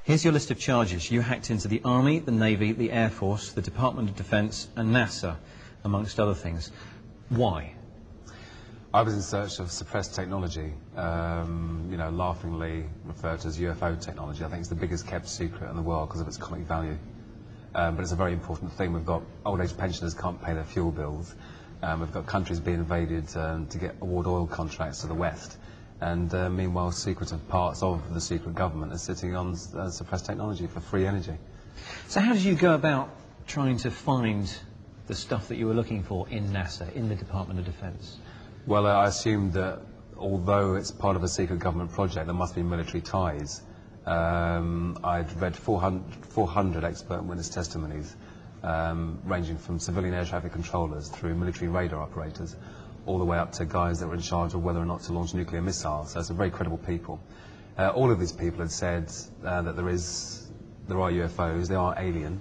Here's your list of charges. You hacked into the Army, the Navy, the Air Force, the Department of Defense and NASA, amongst other things. Why? I was in search of suppressed technology, laughingly referred to as UFO technology. I think it's the biggest kept secret in the world because of its comic value. But it's a very important thing. We've got old age pensioners can't pay their fuel bills. We've got countries being invaded to award oil contracts to the West. And meanwhile, secretive parts of the secret government are sitting on suppressed technology for free energy. So how did you go about trying to find the stuff that you were looking for in NASA, in the Department of Defense? Well, I assumed that although it's part of a secret government project, there must be military ties. I'd read 400 expert witness testimonies, ranging from civilian air traffic controllers through military radar operators, all the way up to guys that were in charge of whether or not to launch nuclear missiles. So some very credible people. All of these people had said that there are UFOs, they are alien.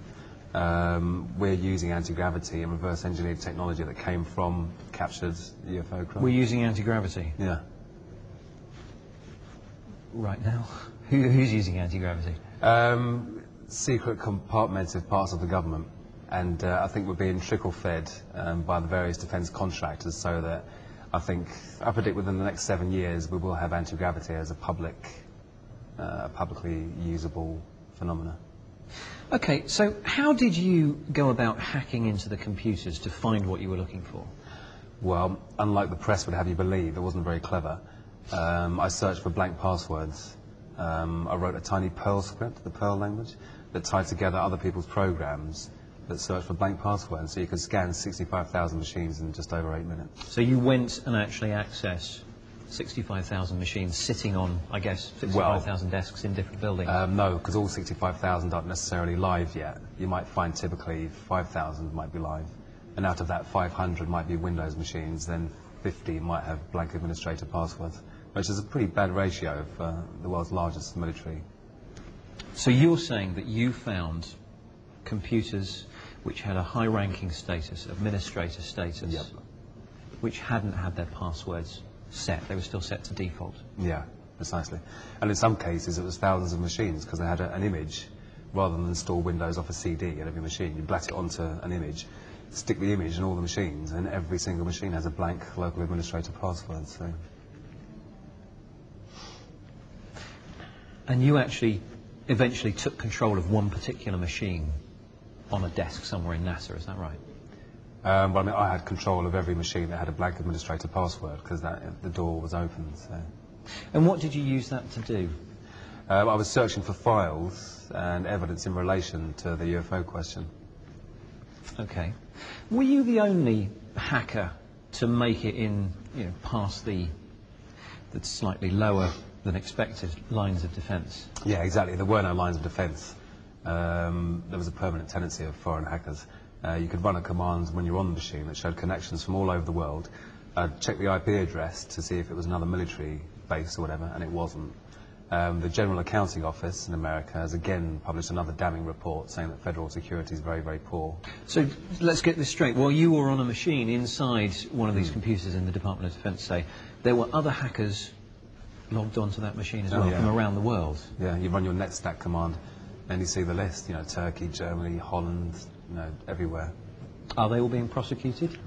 We're using anti-gravity and reverse engineered technology that came from captured UFO craft. We're using anti-gravity? Yeah. Right now? Who's using anti-gravity? Secret compartmented parts of the government. And I think we're being trickle-fed by the various defence contractors, so that I predict within the next 7 years we will have anti-gravity as a publicly usable phenomena. Okay, so how did you go about hacking into the computers to find what you were looking for? Well, unlike the press would have you believe, it wasn't very clever. I searched for blank passwords. I wrote a tiny Perl script, the Perl language, that tied together other people's programs that searched for blank passwords, so you could scan 65,000 machines in just over 8 minutes. So you went and actually accessed 65,000 machines sitting on, I guess, 65,000 desks in different buildings? No, because all 65,000 aren't necessarily live yet. You might find typically 5,000 might be live, and out of that 500 might be Windows machines, then 50 might have blank administrator passwords, which is a pretty bad ratio for the world's largest military. So you're saying that you found computers which had a high-ranking status, administrator status, yep, which hadn't had their passwords set, they were still set to default? Yeah, precisely. And in some cases it was thousands of machines, because they had an image. Rather than install Windows off a CD at every machine, you blat it onto an image, stick the image in all the machines, and every single machine has a blank local administrator password. So. And you actually eventually took control of one particular machine on a desk somewhere in NASA, is that right? Well, I mean, I had control of every machine that had a blank administrator password, because the door was open. So. And what did you use that to do? I was searching for files and evidence in relation to the UFO question. Okay. Were you the only hacker to make it in, past the slightly lower than expected lines of defence? Yeah, exactly. There were no lines of defence. There was a permanent tendency of foreign hackers. You could run a command when you're on the machine that showed connections from all over the world. Check the IP address to see if it was another military base or whatever, and it wasn't. The General Accounting Office in America has again published another damning report saying that federal security is very, very poor. So let's get this straight. While you were on a machine inside one of these computers in the Department of Defense, say, there were other hackers logged onto that machine as well, from around the world? Yeah, you run your netstack command and you see the list, Turkey, Germany, Holland, everywhere. Are they all being prosecuted?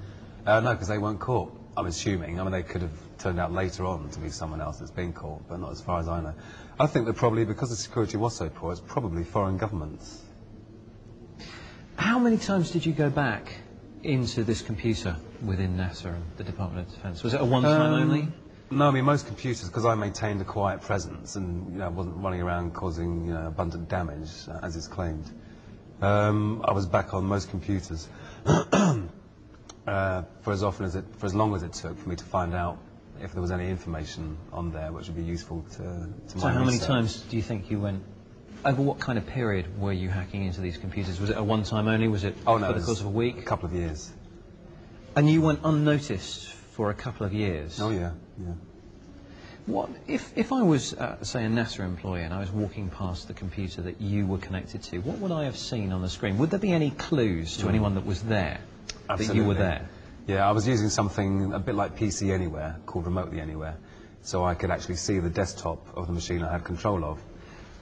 No, because they weren't caught, I'm assuming. I mean, they could have turned out later on to be someone else that's been caught, but not as far as I know. I think that probably, because the security was so poor, it's probably foreign governments. How many times did you go back into this computer within NASA and the Department of Defense? Was it a one-time only? No, I mean, most computers, because I maintained a quiet presence and wasn't running around causing abundant damage, as is claimed. I was back on most computers for as long as it took for me to find out if there was any information on there which would be useful to my research. So how many times do you think you went? Over what kind of period were you hacking into these computers? Was it a one-time only? Was it for the course of a week? A couple of years. And you went unnoticed for a couple of years? Oh yeah, yeah. What if I was, say, a NASA employee and I was walking past the computer that you were connected to, what would I have seen on the screen? Would there be any clues to anyone that was there? Absolutely. That you were there? Yeah, I was using something a bit like PC Anywhere, called Remotely Anywhere, so I could actually see the desktop of the machine I had control of.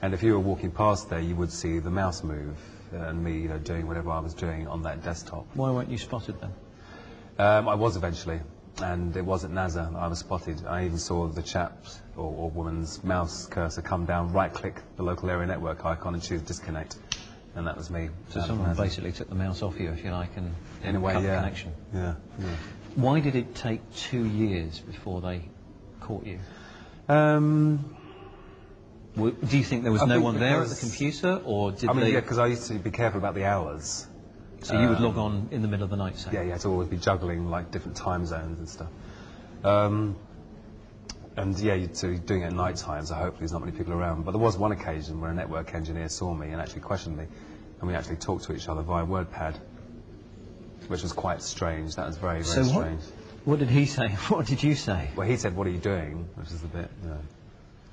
And if you were walking past there, you would see the mouse move and me, doing whatever I was doing on that desktop. Why weren't you spotted then? I was eventually, and it was at NASA that I was spotted. I even saw the chap's or woman's mouse cursor come down, right-click the local area network icon and choose disconnect, and that was me. So someone basically took the mouse off you, if you like, and in a way, cut the yeah. connection. Yeah. Why did it take 2 years before they caught you? Do you think there was no one there at the computer, or did they... Yeah, because I used to be careful about the hours. So you would log on in the middle of the night, say? Yeah, you had to always be juggling like different time zones and stuff. And yeah, you'd be doing it at night time, so hopefully there's not many people around. But there was one occasion where a network engineer saw me and actually questioned me, and we actually talked to each other via WordPad, which was quite strange. That was very, very strange. What did he say? What did you say? Well, he said, "What are you doing?" Which is a bit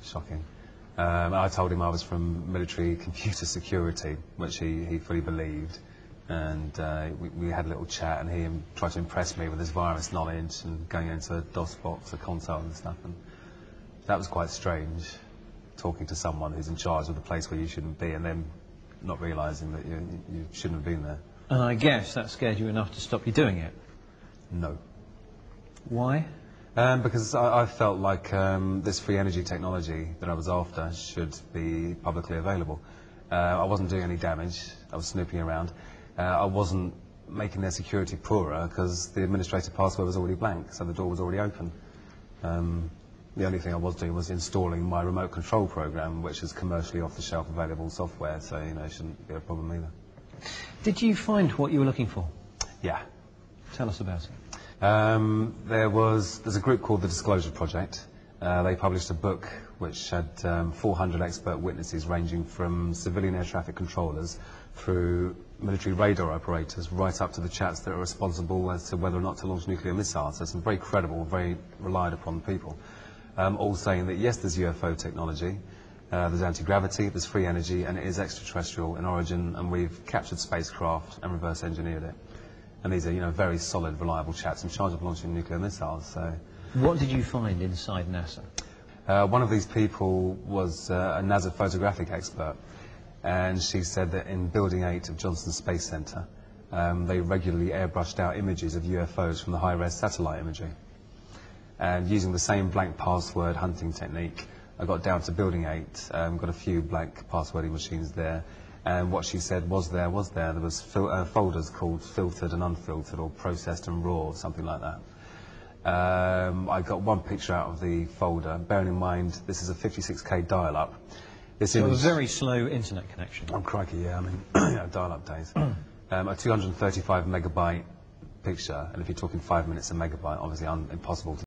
shocking. I told him I was from military computer security, which he fully believed. And we had a little chat, and he tried to impress me with his virus knowledge and going into a DOS box, a console and stuff. And that was quite strange, talking to someone who's in charge of the place where you shouldn't be, and then not realising that you shouldn't have been there. And I guess that scared you enough to stop you doing it? No. Why? Because I felt like this free energy technology that I was after should be publicly available. I wasn't doing any damage. I was snooping around. I wasn't making their security poorer because the administrator password was already blank, so the door was already open. The only thing I was doing was installing my remote control program, which is commercially off-the-shelf available software, so it shouldn't be a problem either. Did you find what you were looking for? Yeah. Tell us about it. There's a group called the Disclosure Project. They published a book which had 400 expert witnesses ranging from civilian air traffic controllers through military radar operators right up to the chaps that are responsible as to whether or not to launch nuclear missiles. So some very credible, very relied upon people, all saying that yes, there's UFO technology, there's anti-gravity, there's free energy, and it is extraterrestrial in origin, and we've captured spacecraft and reverse engineered it. And these are, very solid, reliable chaps in charge of launching nuclear missiles. So, what did you find inside NASA? One of these people was a NASA photographic expert, and she said that in Building 8 of Johnson Space Center, they regularly airbrushed out images of UFOs from the high-res satellite imagery. And using the same blank password hunting technique, I got down to Building 8, got a few blank passwording machines there, and what she said was there. There was folders called filtered and unfiltered, or processed and raw, something like that. I got one picture out of the folder, bearing in mind this is a 56K dial-up. So a very slow internet connection. Oh, crikey, yeah, dial-up days. A 235 megabyte picture, and if you're talking 5 minutes a megabyte, obviously impossible to